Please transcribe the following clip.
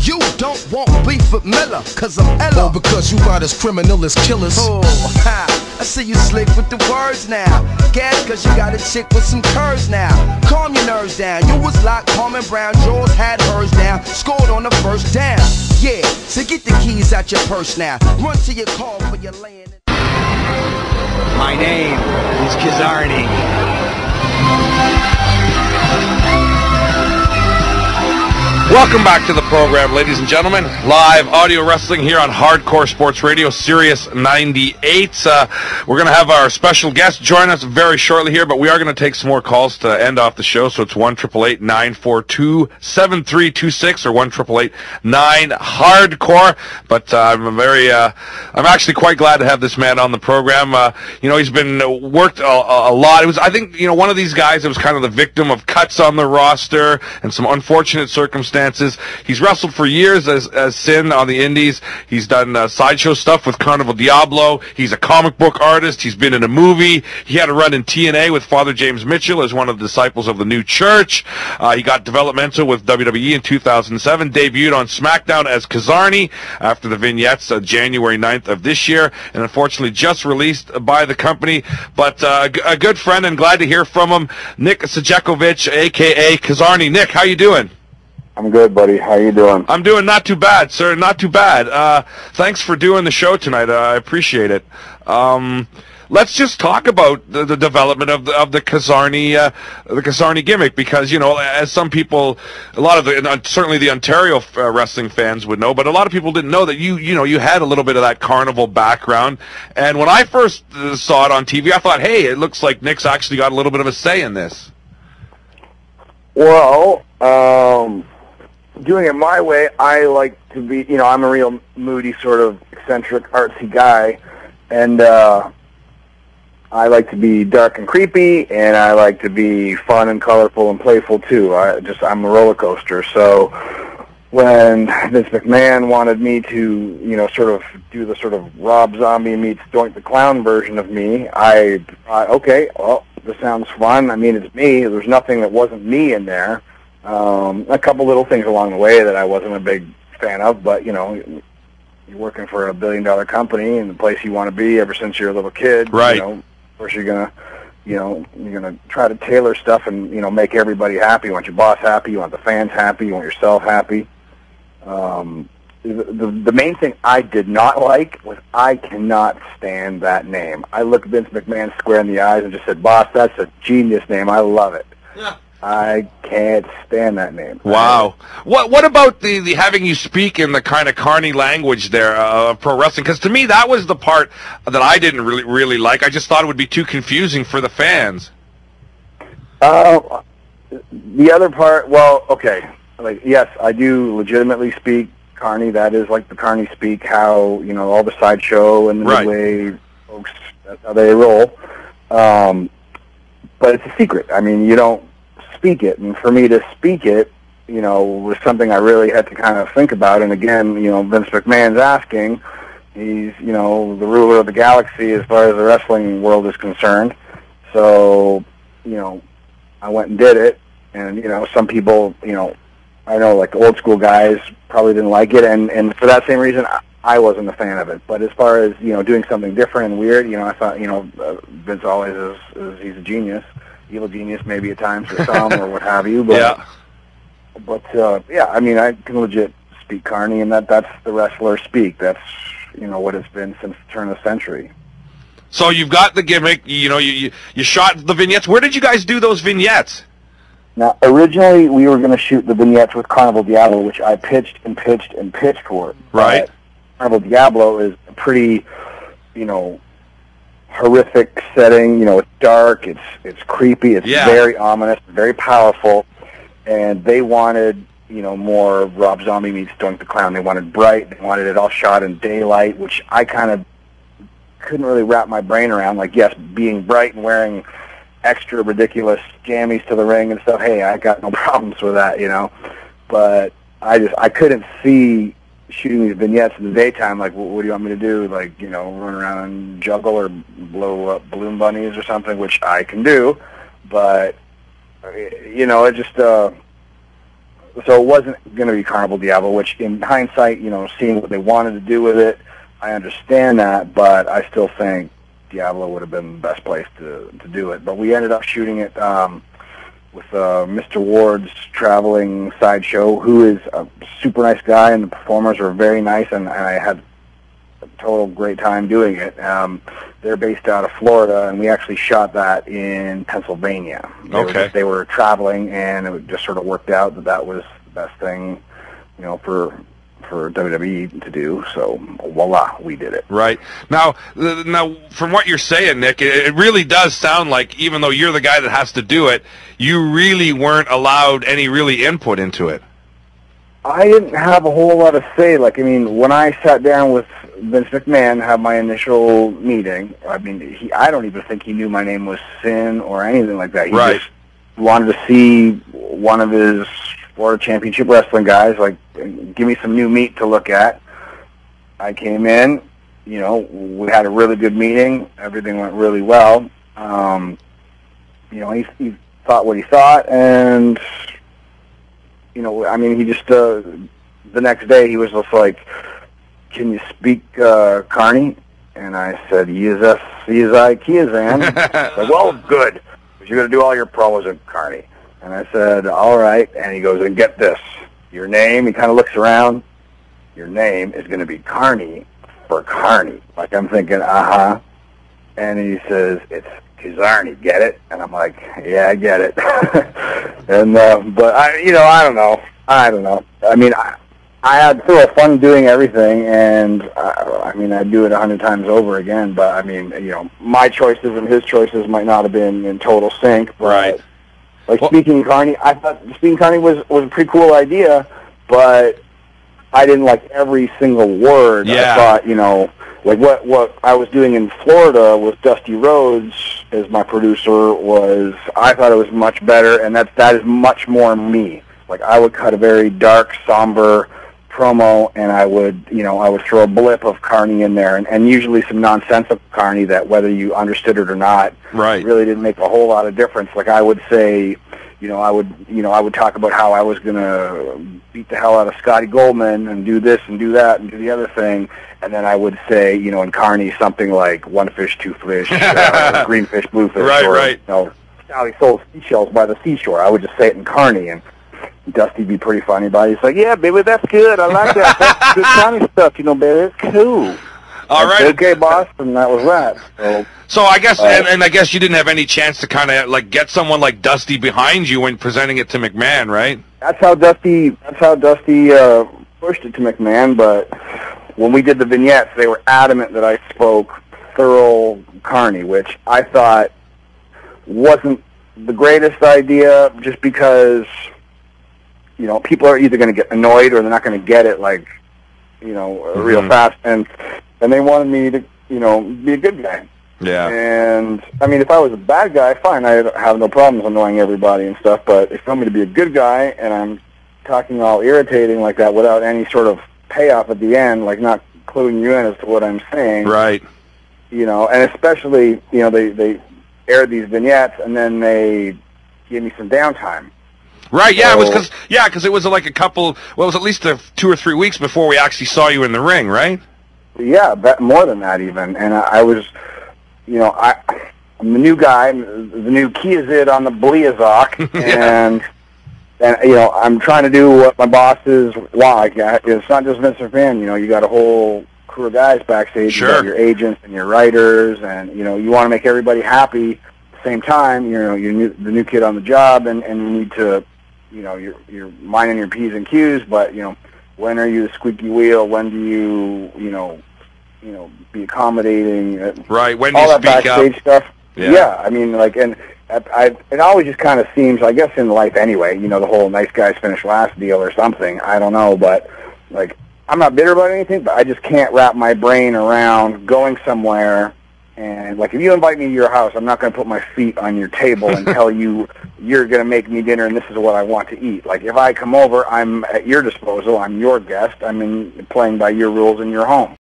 You don't want beef with Miller, cause I'm Ella. Or because you ride as criminal as killers. Oh, ha, I see you slick with the words now. Gas cause you got a chick with some curves now. Calm your nerves down, you was like Carmen Brown. Jaws had hers down, scored on the first down. Yeah, so get the keys out your purse now. Run to your car for your land. My name is Kizarny. Welcome back to the program, ladies and gentlemen. Live audio wrestling here on Hardcore Sports Radio, Sirius 98. We're going to have our special guest join us very shortly here, but we are going to take some more calls to end off the show. So it's 1-888-942-7326 or 1-888-9-HARDCORE. But I'm actually quite glad to have this man on the program. He's been worked a lot. It was, I think, one of these guys that was kind of the victim of cuts on the roster and some unfortunate circumstances. He's wrestled for years as Sin on the indies. He's done sideshow stuff with Carnival Diablo. He's a comic book artist. He's been in a movie. He had a run in TNA with Father James Mitchell as one of the disciples of the New Church. He got developmental with WWE in 2007. Debuted on SmackDown as Kizarny after the vignettes January 9th of this year, and unfortunately just released by the company. But a good friend, and glad to hear from him, Nick Sajekovic, a.k.a. Kizarny. Nick, how you doing? I'm good, buddy. How you doing? I'm doing not too bad, sir. Not too bad. Thanks for doing the show tonight. I appreciate it. Let's just talk about the development of the Kizarny gimmick, because as some people, a lot of certainly the Ontario wrestling fans would know, but a lot of people didn't know that you had a little bit of that carnival background. And when I first saw it on TV, I thought, hey, it looks like Nick's actually got a little bit of a say in this. Well, doing it my way, I like to be, I'm a real moody, sort of eccentric, artsy guy, and I like to be dark and creepy, and I like to be fun and colorful and playful too. I'm a roller coaster. So when Vince McMahon wanted me to, sort of do the sort of Rob Zombie meets Doink the Clown version of me, I thought, okay, well, this sounds fun. I mean, it's me. There's nothing that wasn't me in there. A couple little things along the way that I wasn't a big fan of, but you're working for $1 billion company and the place you want to be ever since you're a little kid. Right. Of course you're gonna try to tailor stuff and make everybody happy. You want your boss happy. You want the fans happy. You want yourself happy. The main thing I did not like was I cannot stand that name. I looked Vince McMahon square in the eyes and just said, "Boss, that's a genius name. I love it." Yeah. I can't stand that name. Wow. What about the having you speak in the kind of carny language there of pro wrestling? Because to me, that was the part that I didn't really like. I just thought it would be too confusing for the fans. The other part, well, okay. Like, yes, I do legitimately speak carny. That is like the carny speak, how, all the sideshow and the midway folks, that's how they roll. But it's a secret. I mean, you don't speak it, and for me to speak it, was something I really had to kind of think about. And again, Vince McMahon's asking. He's, the ruler of the galaxy as far as the wrestling world is concerned. So, I went and did it, and some people, I know like old school guys probably didn't like it, and for that same reason, I wasn't a fan of it. But as far as doing something different and weird, I thought Vince always is he's a genius. Evil genius maybe at times for some or what have you, but yeah. I mean, I can legit speak carny, and that's the wrestler speak. That's what it's been since the turn of the century. So you've got the gimmick, you shot the vignettes. Where did you guys do those vignettes? Now, originally we were going to shoot the vignettes with Carnival Diablo, which I pitched for. Right. Carnival Diablo is a pretty, horrific setting. It's dark, it's creepy, it's very ominous, very powerful, and they wanted more Rob Zombie meets Doink the Clown. They wanted bright, they wanted it all shot in daylight, which I kind of couldn't really wrap my brain around. Like, yes, being bright and wearing extra ridiculous jammies to the ring and stuff, hey, I got no problems with that, but I couldn't see shooting these vignettes in the daytime, like, what do you want me to do? Like, run around and juggle or blow up balloon bunnies or something, which I can do. But, it just, so it wasn't going to be Carnival Diablo, which in hindsight, seeing what they wanted to do with it, I understand that, but I still think Diablo would have been the best place to do it. But we ended up shooting it with Mr. Ward's traveling sideshow, who is a super nice guy, and the performers were very nice, and I had a total great time doing it. They're based out of Florida, and we actually shot that in Pennsylvania. They were traveling, and it just sort of worked out that was the best thing, for WWE to do. So voila, we did it. Right. Now, from what you're saying, Nick, it really does sound like, even though you're the guy that has to do it, you really weren't allowed any really input into it. I didn't have a whole lot of say. When I sat down with Vince McMahon, have my initial meeting, I don't even think he knew my name was Sin or anything like that. He just wanted to see one of his Florida Championship Wrestling guys, give me some new meat to look at. I came in, we had a really good meeting. Everything went really well. He thought what he thought, and he just, the next day he was just like, "Can you speak Carney?" And I said, "Yes, I can." Like, "Well, good, because you're going to do all your promos in Carney." And I said, "All right." And he goes, "And get this, your name," he kind of looks around, "your name is going to be Carney for Carney." Like, I'm thinking, uh-huh. And he says, "It's Kizarny, get it?" And I'm like, "Yeah, I get it." And but I don't know. I had still fun doing everything, and I'd do it 100 times over again. But my choices and his choices might not have been in total sync. But, speaking Carney, I thought speaking Carney was a pretty cool idea, but I didn't like every single word. Yeah. I thought, what I was doing in Florida with Dusty Rhodes as my producer I thought it was much better, and that is much more me. I would cut a very dark, somber promo, and I would throw a blip of Carney in there, and usually some nonsensical Carney that, whether you understood it or not, really didn't make a whole lot of difference. I would say, I would talk about how I was going to beat the hell out of Scotty Goldman and do this and do that and do the other thing, and then I would say, in Carney, something like one fish, two fish, green fish, blue fish, Sally sold seashells by the seashore. I would just say it in Carney, and Dusty'd be pretty funny about it. He's like, "Yeah, baby, that's good. I like that. That's good Carney stuff, baby. It's cool." All right. Okay, boss, and that was that. So I guess, and I guess you didn't have any chance to kind of get someone like Dusty behind you when presenting it to McMahon, right? That's how Dusty pushed it to McMahon. But when we did the vignettes, they were adamant that I spoke thorough Carney, which I thought wasn't the greatest idea, just because people are either going to get annoyed or they're not going to get it real fast, and they wanted me to be a good guy. Yeah. And if I was a bad guy, fine, I have no problems annoying everybody and stuff. But if you want me to be a good guy and I'm talking all irritating like that without any sort of payoff at the end, not cluing you in as to what I'm saying, right? And especially they aired these vignettes and then they gave me some downtime. Right, yeah, it was because it was a couple. Well, it was at least 2 or 3 weeks before we actually saw you in the ring, right? Yeah, more than that even. And I was, I'm the new guy, the new Kizid on the Bliazak, and I'm trying to do what my bosses want. It's not just Vince McMahon. You got a whole crew of guys backstage. Sure. You got your agents and your writers, and you want to make everybody happy. At the same time, you're the new kid on the job, and you need to. You're minding your P's and Q's, but when are you the squeaky wheel? When do you be accommodating? Right. When do all you that speak backstage up? stuff. Yeah. It always just kind of seems, I guess in life anyway, the whole nice guys finish last deal or something. I don't know, but I'm not bitter about anything, but I just can't wrap my brain around going somewhere. And, if you invite me to your house, I'm not going to put my feet on your table and tell you you're going to make me dinner and this is what I want to eat. If I come over, I'm at your disposal. I'm your guest. I'm playing by your rules in your home.